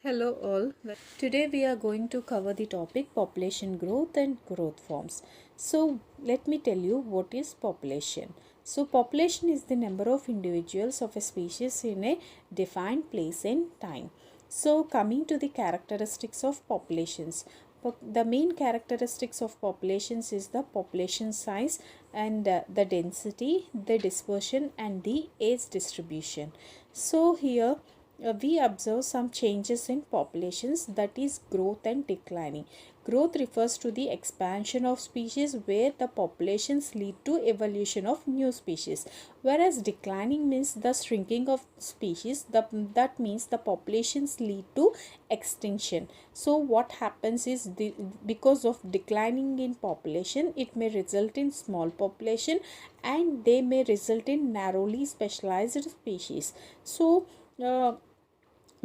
Hello all. Today we are going to cover the topic population growth and growth forms. So let me tell you what is population. So population is the number of individuals of a species in a defined place and time. So coming to the characteristics of populations. The main characteristics of populations is the population size and the density, the dispersion and the age distribution. So here we observe some changes in populations, that is growth and declining. Growth refers to the expansion of species where the populations lead to evolution of new species, whereas declining means the shrinking of species. That means the populations lead to extinction. So what happens is because of declining in population, it may result in small population and they may result in narrowly specialized species. So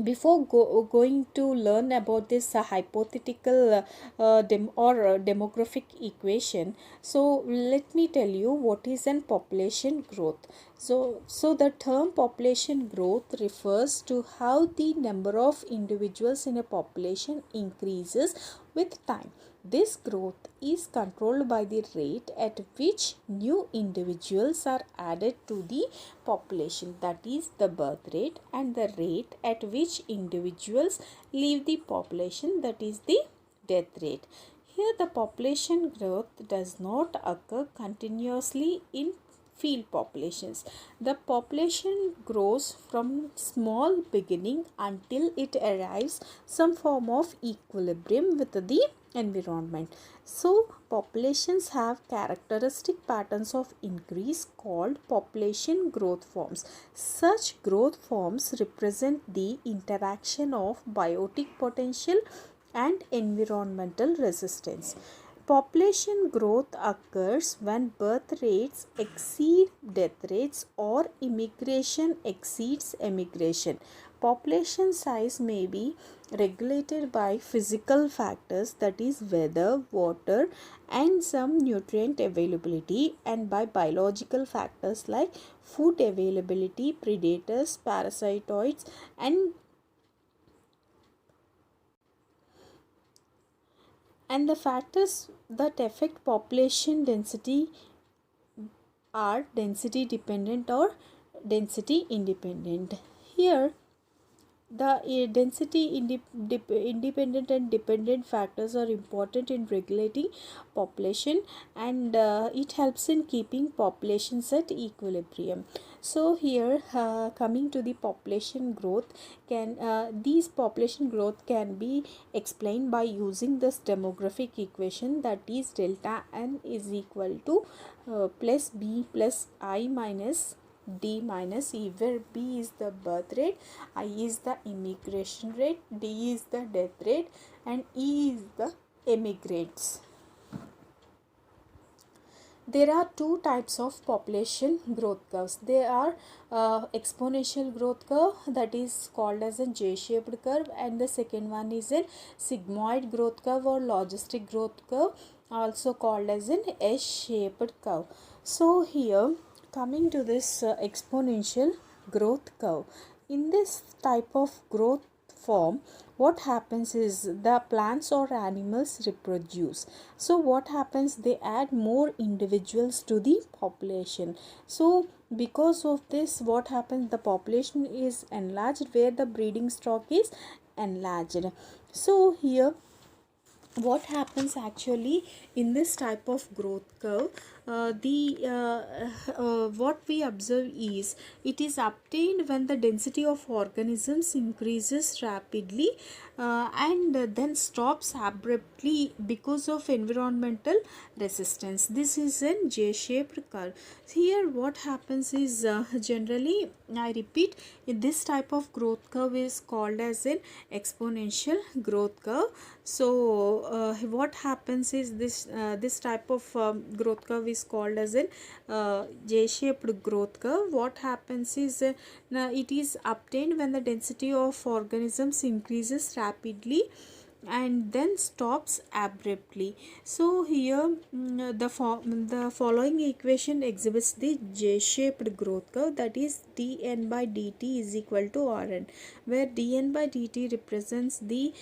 before going to learn about this hypothetical demographic equation, so let me tell you what is an population growth. So the term population growth refers to how the number of individuals in a population increases with time. This growth is controlled by the rate at which new individuals are added to the population, that is the birth rate, and the rate at which individuals leave the population, that is the death rate. Here the population growth does not occur continuously in field populations. The population grows from small beginning until it arrives some form of equilibrium with the environment. So populations have characteristic patterns of increase called population growth forms. Such growth forms represent the interaction of biotic potential and environmental resistance. Population growth occurs when birth rates exceed death rates or immigration exceeds emigration. Population size may be regulated by physical factors, that is weather, water and some nutrient availability, and by biological factors like food availability, predators, parasitoids and the factors that affect population density are density dependent or density independent. Here the independent and dependent factors are important in regulating population, and it helps in keeping populations at equilibrium. So here coming to the population growth, these population growth can be explained by using this demographic equation, that is delta n is equal to plus b plus I minus D minus E, where B is the birth rate, I is the immigration rate, D is the death rate and E is the emigrants. There are two types of population growth curves. There are exponential growth curve, that is called as a J-shaped curve, and the second one is a sigmoid growth curve or logistic growth curve, also called as an S-shaped curve. So here coming to this exponential growth curve, in this type of growth form, what happens is the plants or animals reproduce. So what happens, they add more individuals to the population. So because of this, what happens, the population is enlarged where the breeding stock is enlarged. So here what happens actually in this type of growth curve, what we observe is it is obtained when the density of organisms increases rapidly and then stops abruptly because of environmental resistance. This is a J-shaped curve. Here what happens is generally, I repeat, this type of growth curve is called as an exponential growth curve. So what happens is this type of growth curve is called as an J-shaped growth curve. What happens is it is obtained when the density of organisms increases rapidly and then stops abruptly. So here the following equation exhibits the J-shaped growth curve, that is dn by dt is equal to Rn, where dn by dt represents the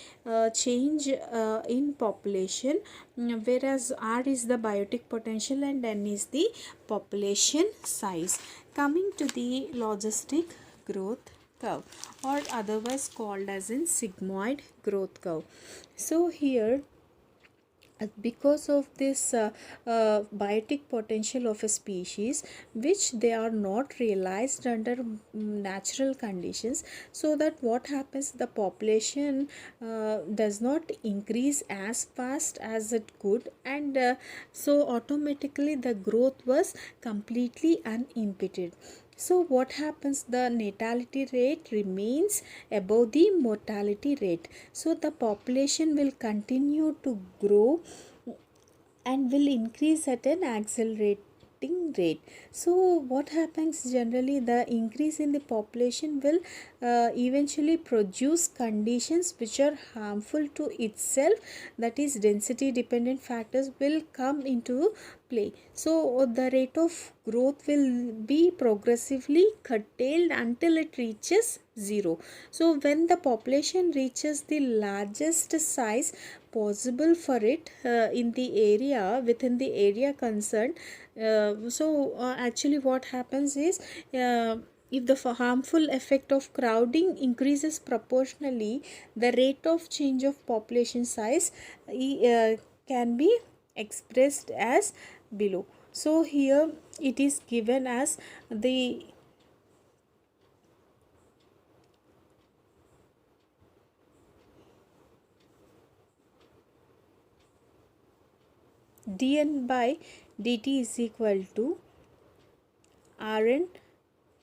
change in population, whereas R is the biotic potential and N is the population size. Coming to the logistic growth curve, or otherwise called as in sigmoid growth curve. So here because of this biotic potential of a species, which they are not realized under natural conditions, so that what happens, the population does not increase as fast as it could, and so automatically the growth was completely unimpeded. So what happens, the natality rate remains above the mortality rate, so the population will continue to grow and will increase at an accelerating rate. So what happens, generally the increase in the population will eventually produce conditions which are harmful to itself, that is density dependent factors will come into play. So the rate of growth will be progressively curtailed until it reaches zero. So when the population reaches the largest size possible for it in the area, within the area concerned, actually what happens is, if the harmful effect of crowding increases proportionally, the rate of change of population size can be expressed as below. So here it is given as the dn by dt is equal to Rn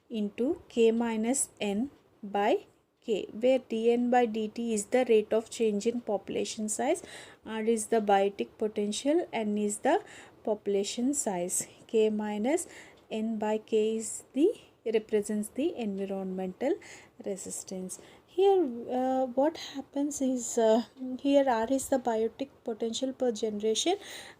into k minus n by k, where dn by dt is the rate of change in population size, R is the biotic potential, n is the population size, k minus n by k is the represents the environmental resistance. Here what happens is, here R is the biotic potential per generation,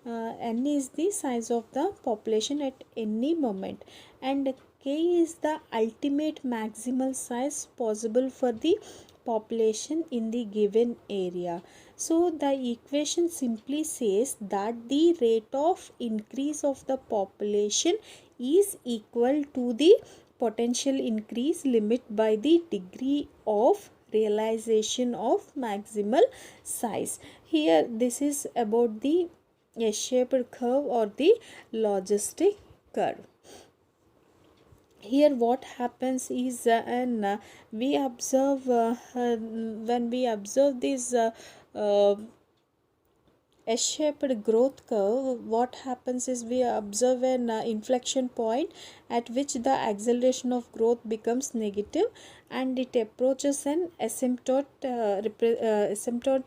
n is the size of the population at any moment, and k is the ultimate maximal size possible for the population in the given area. So the equation simply says that the rate of increase of the population is equal to the potential increase limit by the degree of realization of maximal size. Here this is about the S-shaped curve or the logistic curve. Here what happens is, we observe when we observe this S-shaped growth curve, what happens is we observe an inflection point at which the acceleration of growth becomes negative and it approaches an asymptote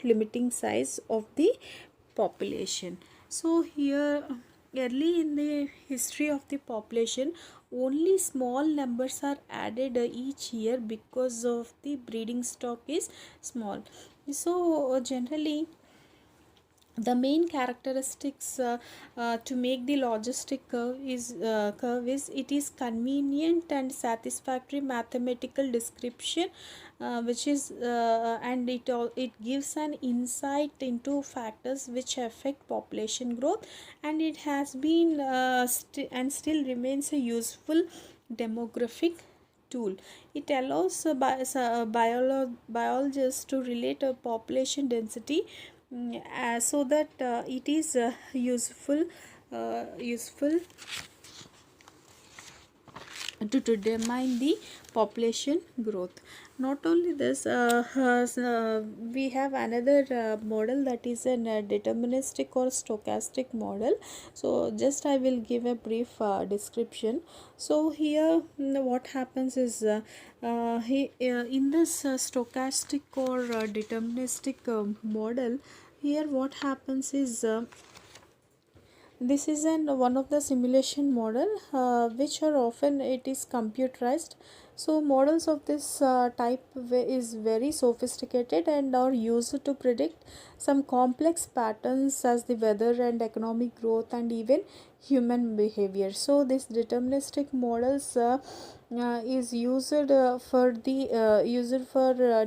limiting size of the population. So here early in the history of the population, only small numbers are added each year because of the breeding stock is small. So generally the main characteristics to make the logistic curve is it is convenient and satisfactory mathematical description, which is and it gives an insight into factors which affect population growth, and it has been and still remains a useful demographic tool. It allows biologists to relate a population density, so that it is useful to determine the population growth. Not only this, we have another model, that is a deterministic or stochastic model. So just I will give a brief description. So here what happens is, in this stochastic or deterministic model, here what happens is, this is one of the simulation model which are often it is computerized. So models of this type is very sophisticated and are used to predict some complex patterns as the weather and economic growth and even human behavior. So this deterministic models is used for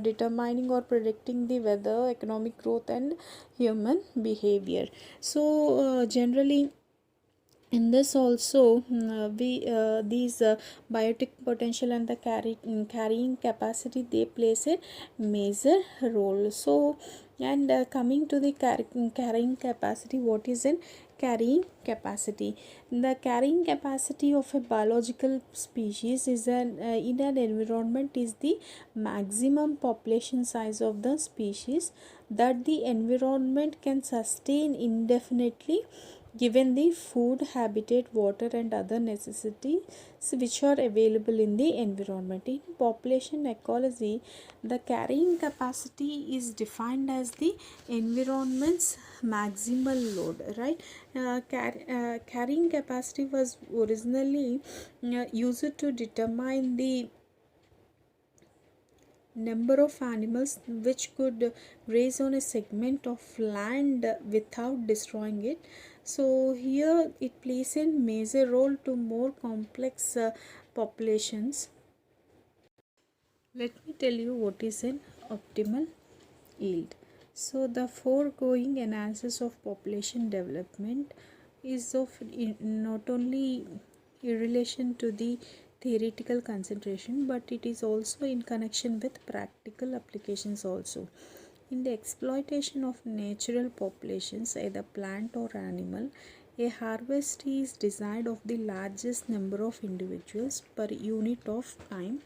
determining or predicting the weather, economic growth and human behavior. So generally in this also we these biotic potential and the carrying capacity, they plays a major role. So and coming to the carrying capacity, what is an carrying capacity? The carrying capacity of a biological species is in an environment is the maximum population size of the species that the environment can sustain indefinitely, given the food, habitat, water and other necessities which are available in the environment. In population ecology, the carrying capacity is defined as the environment's maximal load, right? Carrying capacity was originally used to determine the number of animals which could graze on a segment of land without destroying it. So here it plays a major role to more complex populations. Let me tell you what is an optimal yield. So the foregoing analysis of population development is of not only in relation to the theoretical concentration, but it is also in connection with practical applications also. In the exploitation of natural populations, either plant or animal, a harvest is desired of the largest number of individuals per unit of time,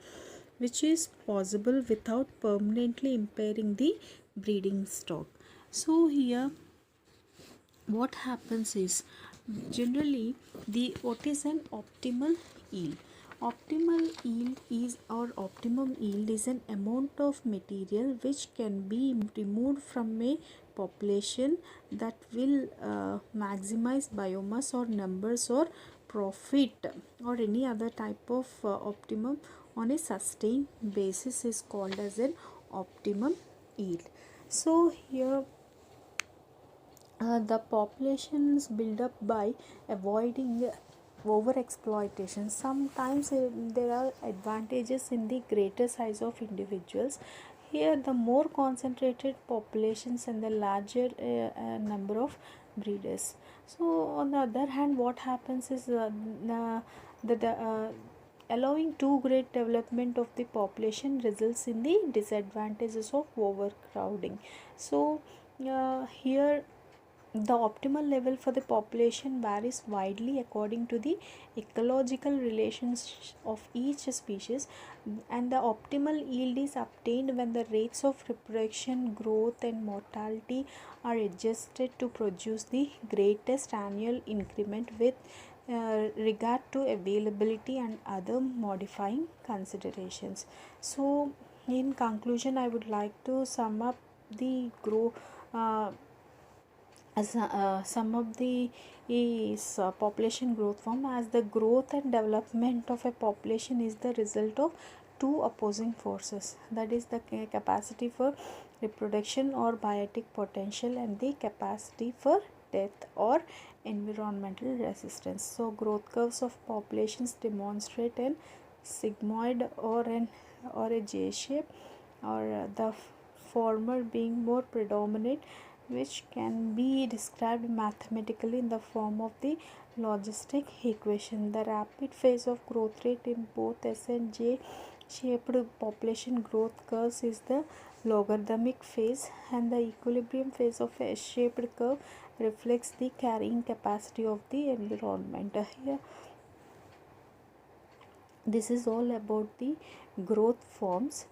which is possible without permanently impairing the breeding stock. So here what happens is, generally the what is an optimal yield? Optimal yield is, or optimum yield is, an amount of material which can be removed from a population that will maximize biomass or numbers or profit or any other type of optimum on a sustained basis is called as an optimum yield. So here the populations build up by avoiding over exploitation. Sometimes there are advantages in the greater size of individuals. Here the more concentrated populations and the larger number of breeders. So on the other hand, what happens is the allowing too great development of the population results in the disadvantages of overcrowding. So here the optimal level for the population varies widely according to the ecological relations of each species, and the optimal yield is obtained when the rates of reproduction, growth and mortality are adjusted to produce the greatest annual increment with regard to availability and other modifying considerations. So in conclusion, I would like to sum up the some of the is population growth form, as the growth and development of a population is the result of two opposing forces, that is the capacity for reproduction or biotic potential and the capacity for death or environmental resistance. So growth curves of populations demonstrate an sigmoid or a J shape, or the former being more predominant, which can be described mathematically in the form of the logistic equation. The rapid phase of growth rate in both S and J shaped population growth curves is the logarithmic phase, and the equilibrium phase of a S-shaped curve reflects the carrying capacity of the environment. Here this is all about the growth forms.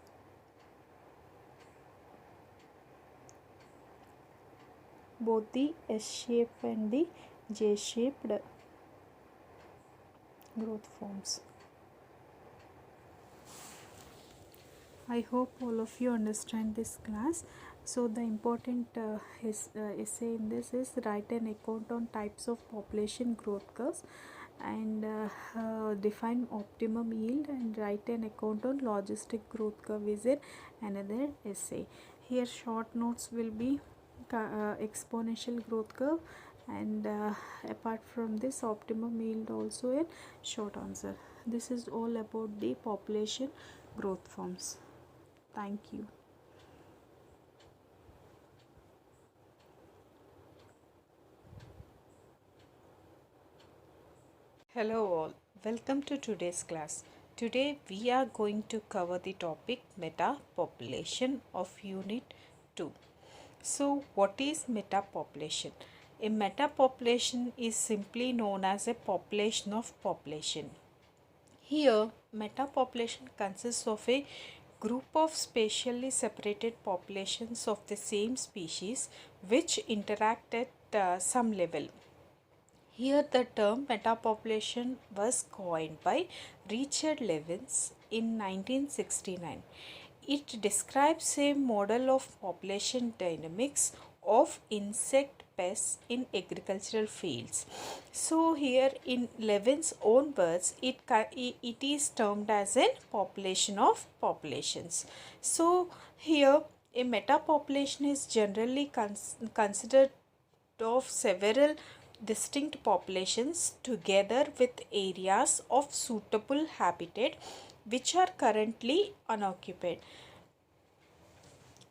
Both the S-shaped and the J-shaped growth forms. I hope all of you understand this class. So the important essay in this is write an account on types of population growth curves, and define optimum yield and write an account on logistic growth curve is another essay. Here short notes will be exponential growth curve, and apart from this optimum yield also a short answer. This is all about the population growth forms. Thank you. Hello all, welcome to today's class. Today we are going to cover the topic meta population of unit 2. So what is meta population? A meta population is simply known as a population of population. Here meta population consists of a group of spatially separated populations of the same species which interact at some level. Here the term metapopulation was coined by Richard Levins in 1969. It describes a model of population dynamics of insect pests in agricultural fields. So here in Levin's own words, it is termed as a population of populations. So here a metapopulation is generally considered of several distinct populations together with areas of suitable habitat which are currently unoccupied.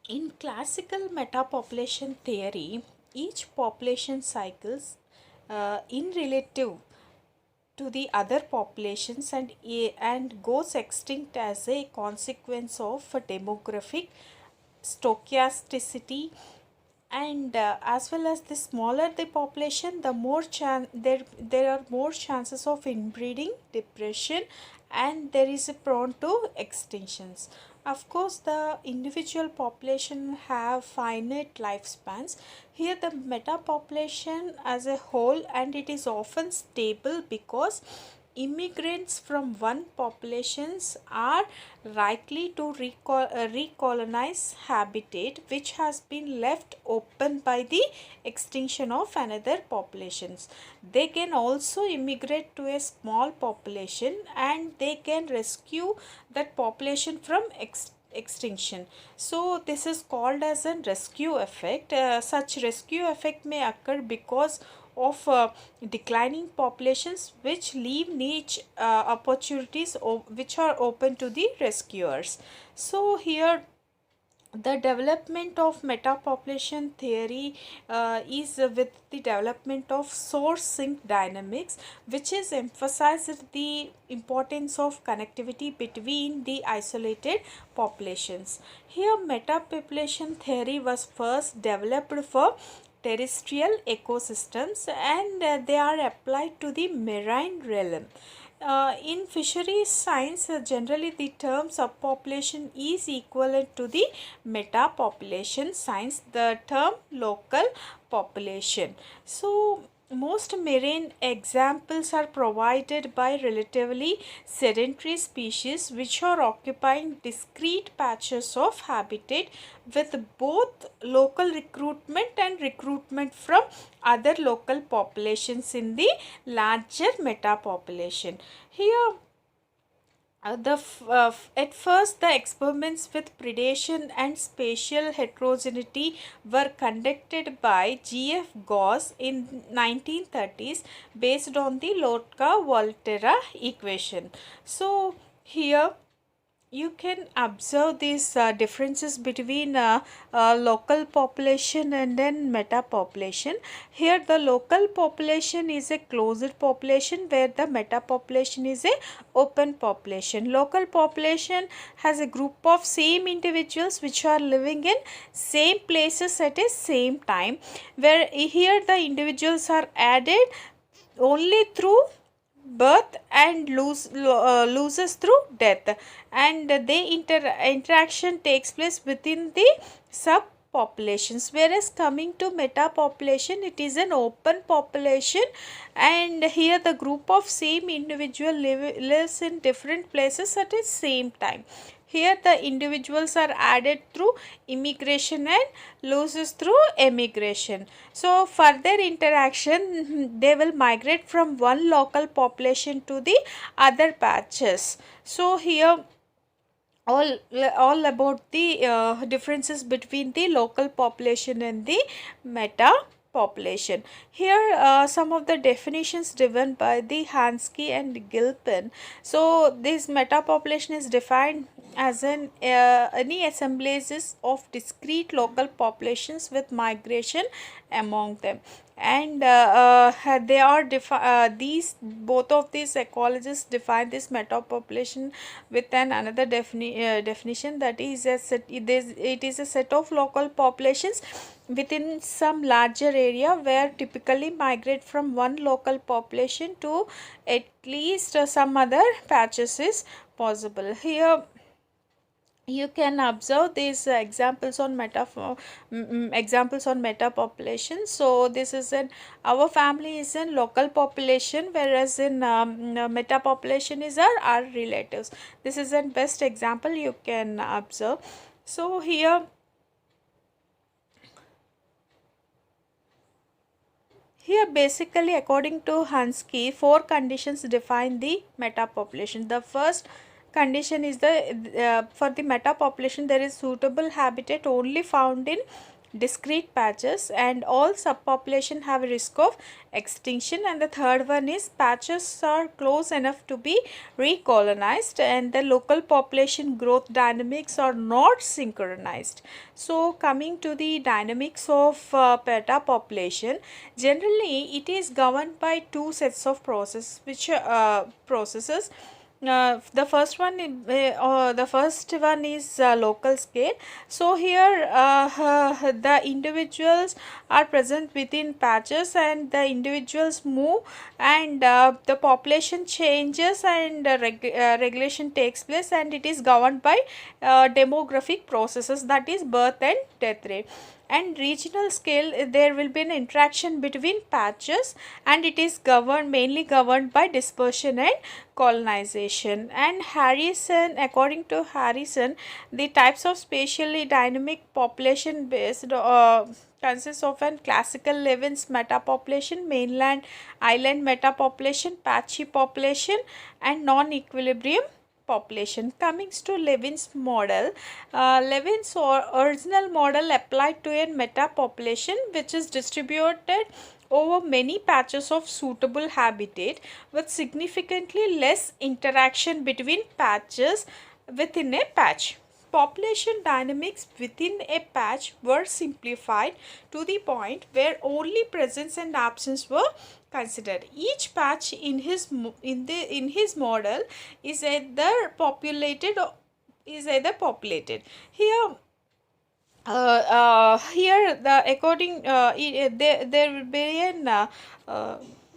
In classical metapopulation theory, each population cycles in relative to the other populations and goes extinct as a consequence of demographic stochasticity, and as well as the smaller the population, the more there are more chances of inbreeding, depression, and there is a prone to extinctions. Of course the individual population have finite lifespans. Here the meta population as a whole, and it is often stable because immigrants from one populations are likely to recolonize habitat which has been left open by the extinction of another populations. They can also immigrate to a small population and they can rescue that population from extinction. So this is called as a rescue effect. Such rescue effect may occur because of declining populations which leave niche opportunities which are open to the rescuers. So here the development of metapopulation theory is with the development of source sink dynamics, which is emphasized the importance of connectivity between the isolated populations. Here metapopulation theory was first developed for terrestrial ecosystems, and they are applied to the marine realm. In fisheries science, generally the term subpopulation is equivalent to the metapopulation science, the term local population. So most marine examples are provided by relatively sedentary species which are occupying discrete patches of habitat with both local recruitment and recruitment from other local populations in the larger metapopulation. Here at first the experiments with predation and spatial heterogeneity were conducted by G.F. Gauss in 1930s based on the Lotka-Volterra equation. So here you can observe these differences between local population and then meta population. Here the local population is a closed population where the meta population is a open population. Local population has a group of same individuals which are living in same places at a same time, where here the individuals are added only through birth and loses through death, and the interaction takes place within the sub populations, whereas coming to metapopulation, it is an open population, and here the group of same individual lives in different places at the same time. Here the individuals are added through immigration and loses through emigration. So further interaction, they will migrate from one local population to the other patches. So here all about the differences between the local population and the meta population. Here some of the definitions given by the Hansky and Gilpin. So this meta population is defined as any assemblages of discrete local populations with migration among them, and they are these both of these ecologists define this metapopulation with another definition, that is it is a set of local populations within some larger area where typically migrate from one local population to at least some other patches is possible. Here you can observe these examples on examples on meta population. So this is in our family is in local population, whereas in meta population is our relatives. This is a best example you can observe. So here basically according to Hansky, 4 conditions define the meta population. The first condition is for the meta population there is suitable habitat only found in discrete patches, and all subpopulation have a risk of extinction. And the third one is patches are close enough to be recolonized, and the local population growth dynamics are not synchronized. So coming to the dynamics of meta population, generally it is governed by two sets of processes, which processes. The first one is local scale. So here the individuals are present within patches, and the individuals move, and the population changes, and regulation takes place, and it is governed by demographic processes, that is birth and death rate. And regional scale, there will be an interaction between patches, and it is mainly governed by dispersion and colonization. And Harrison, according to Harrison, the types of spatially dynamic population based consists of an classical Levin's metapopulation, mainland island metapopulation, patchy population, and non-equilibrium population. Coming to Levin's model, Levin's original model applied to a metapopulation which is distributed over many patches of suitable habitat with significantly less interaction between patches within a patch. Population dynamics within a patch were simplified to the point where only presence and absence were considered. Each patch in his model is either populated or is either populated. Here the according there will be an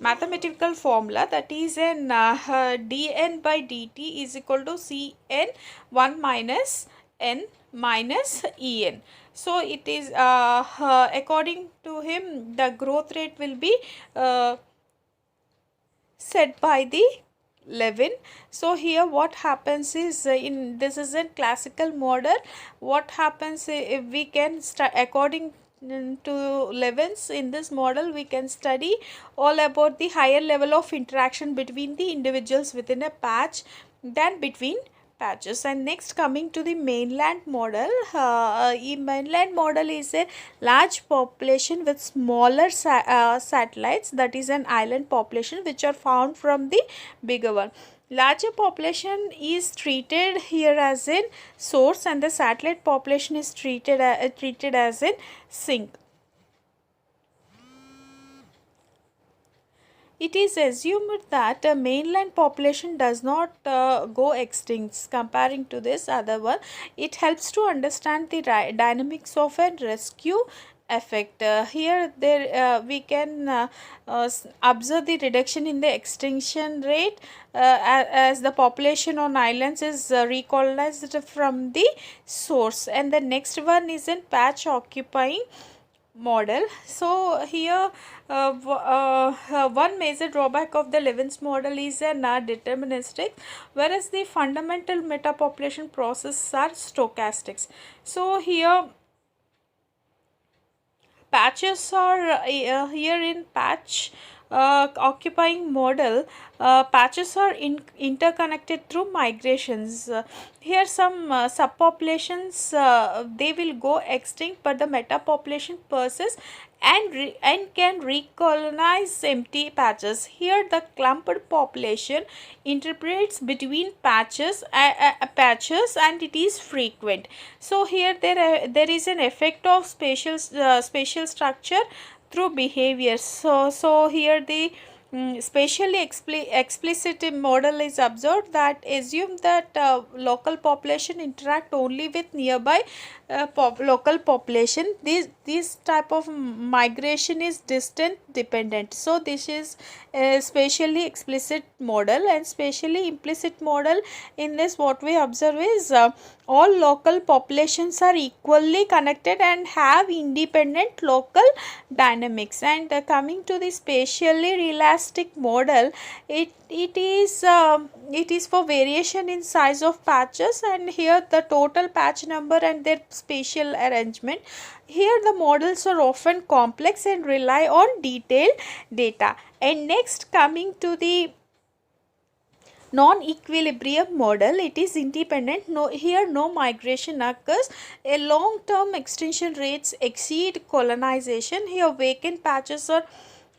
mathematical formula, that is an dn by dt is equal to cn 1 minus n minus en. So it is according to him the growth rate will be set by the Levin. So here what happens is in this is a classical model. What happens if we can according to Levin's, in this model we can study all about the higher level of interaction between the individuals within a patch than between patches. And next, coming to the mainland model, mainland model is a large population with smaller satellites, that is an island population which are found from the bigger one. Larger population is treated here as in source, and the satellite population is treated as in sink. It is assumed that a mainland population does not go extinct comparing to this other one. It helps to understand the dynamics of a rescue effect. Here there we can observe the reduction in the extinction rate as the population on islands is recolonized from the source. And the next one is in patch occupying model. So here one major drawback of the Levins model is not deterministic, whereas the fundamental metapopulation processes are stochastics. So here patches are here in patch occupying model. Patches are interconnected through migrations. Here some subpopulations they will go extinct, but the metapopulation persists and can recolonize empty patches. Here the clumped population interprets between patches and it is frequent. So here there is an effect of spatial structure through behavior. So here the spatially explicit model is observed that assume that local population interact only with nearby local population. This type of migration is distant dependent. So this is a spatially explicit model. And spatially implicit model, in this what we observe is all local populations are equally connected and have independent local dynamics. And coming to the spatially elastic model, it is for variation in size of patches, and here the total patch number and their spatial arrangement. Here the models are often complex and rely on detailed data. And next, coming to the non-equilibrium model, it is independent. Here no migration occurs. A long-term extinction rates exceed colonization. Here vacant patches are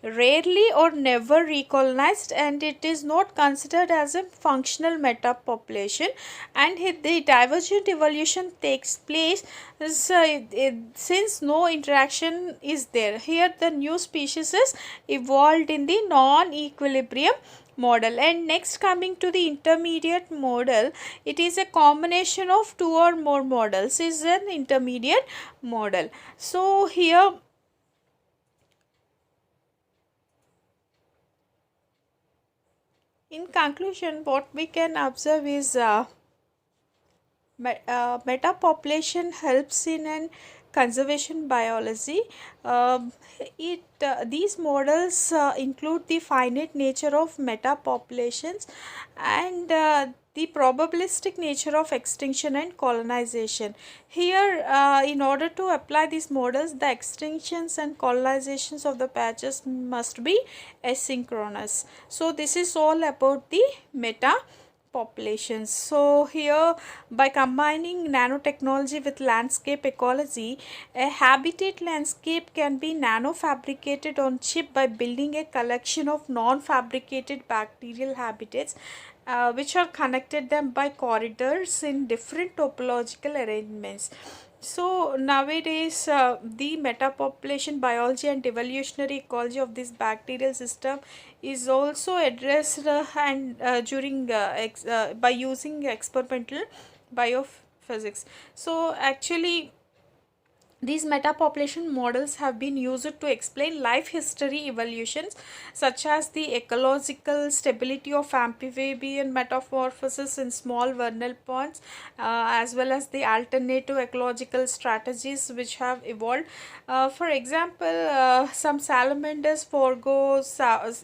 rarely or never recolonized, and it is not considered as a functional metapopulation. And the divergent evolution takes place since no interaction is there. Here the new species is evolved in the non-equilibrium model. And next, coming to the intermediate model, it is a combination of two or more models is an intermediate model. So here in conclusion, what we can observe is metapopulation helps in an conservation biology. These models include the finite nature of metapopulations and the probabilistic nature of extinction and colonization. Here in order to apply these models, the extinctions and colonizations of the patches must be asynchronous. So this is all about the metapopulations. So here, by combining nanotechnology with landscape ecology, a habitat landscape can be nanofabricated on chip by building a collection of non-fabricated bacterial habitats which are connected them by corridors in different topological arrangements. So nowadays the metapopulation biology and evolutionary ecology of this bacterial system is also addressed and during by using experimental biophysics. So actually these metapopulation models have been used to explain life history evolutions such as the ecological stability of amphibian metamorphosis in small vernal ponds as well as the alternative ecological strategies which have evolved. For example, some salamanders forego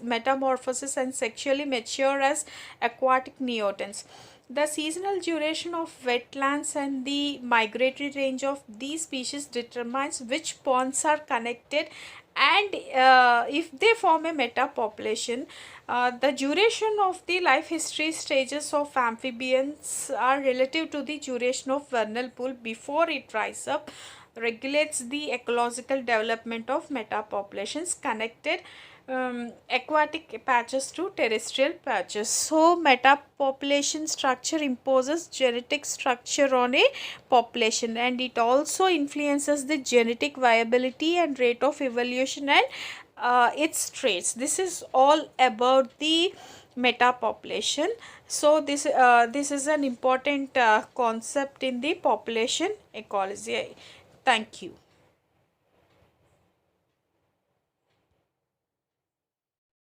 metamorphosis and sexually mature as aquatic neotens. The seasonal duration of wetlands and the migratory range of these species determines which ponds are connected, and if they form a metapopulation. The duration of the life history stages of amphibians are relative to the duration of vernal pool before it dries up, regulates the ecological development of metapopulations connected aquatic patches to terrestrial patches. So metapopulation structure imposes genetic structure on a population, and it also influences the genetic viability and rate of evolution and its traits. This is all about the metapopulation. So this is an important concept in the population ecology. Thank you.